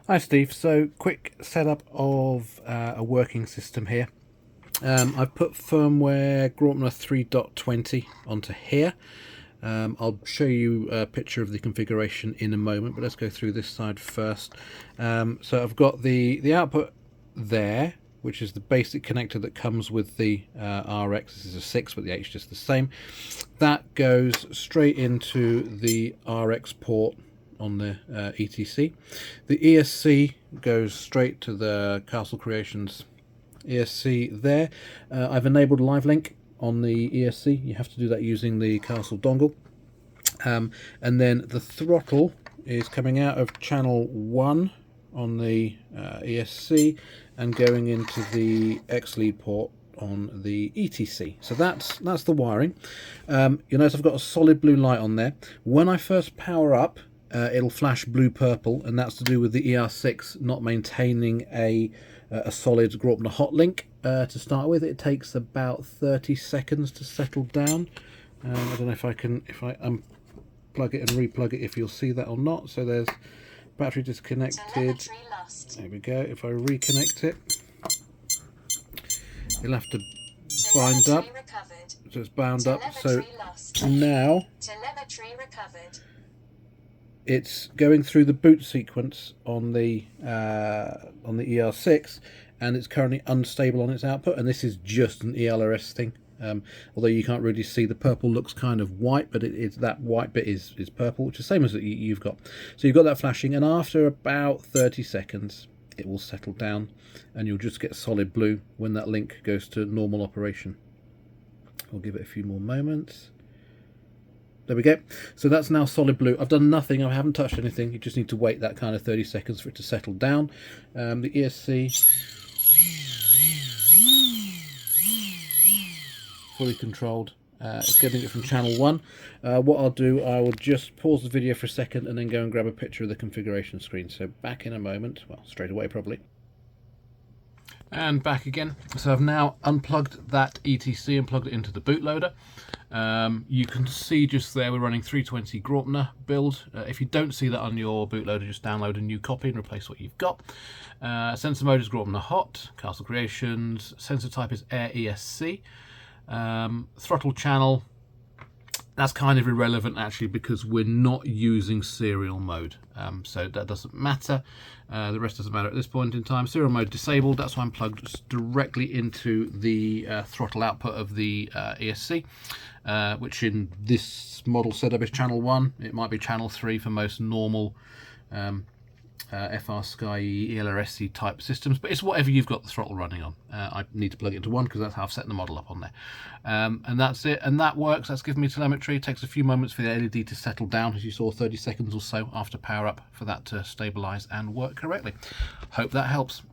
Hi Steve, so quick setup of a working system here. I've put firmware Graupner 3.20 onto here. I'll show you a picture of the configuration in a moment, but let's go through this side first. So I've got the output there, which is the basic connector that comes with the RX. This is a 6, but the H is just the same. That goes straight into the RX port on the ETC. The ESC goes straight to the Castle Creations ESC there. I've enabled Live Link on the ESC. You have to do that using the Castle dongle. And then the throttle is coming out of channel 1 on the ESC and going into the X lead port on the ETC. So that's the wiring. You notice I've got a solid blue light on there. When I first power up, it'll flash blue-purple, and that's to do with the ER6 not maintaining a solid Graupner hot link to start with. It takes about 30 seconds to settle down. I don't know if I unplug it and replug it, if you'll see that or not. So there's battery disconnected. There we go. If I reconnect it, you'll have to bind up. So it's bound up. So now it's going through the boot sequence on the ER6, and it's currently unstable on its output, and this is just an ELRS thing. Although you can't really see, the purple looks kind of white, but it's that white bit is purple, which is the same as that you've got. So you've got that flashing, and after about 30 seconds it will settle down and you'll just get solid blue when that link goes to normal operation. I'll give it a few more moments. There we go. So that's now solid blue. I've done nothing. I haven't touched anything. You just need to wait that kind of 30 seconds for it to settle down. The ESC fully controlled. It's getting it from channel 1. What I'll do, I will just pause the video for a second and then go and grab a picture of the configuration screen. So back in a moment. Well, straight away probably. And back again. So I've now unplugged that ETC and plugged it into the bootloader. You can see just there we're running 320 Graupner build. If you don't see that on your bootloader, just download a new copy and replace what you've got. Sensor mode is Graupner Hot, Castle Creations. Sensor type is Air ESC. Throttle channel, that's kind of irrelevant actually, because we're not using serial mode, so that doesn't matter. The rest doesn't matter at this point in time. Serial mode disabled, that's why I'm plugged directly into the throttle output of the ESC, which in this model setup is channel 1. It might be channel 3 for most normal FR Sky ELRSC type systems, but it's whatever you've got the throttle running on. I need to plug it into 1 because that's how I've set the model up on there. And that's it, and that works. That's given me telemetry. It takes a few moments for the LED to settle down, as you saw, 30 seconds or so after power up for that to stabilize and work correctly. Hope that helps.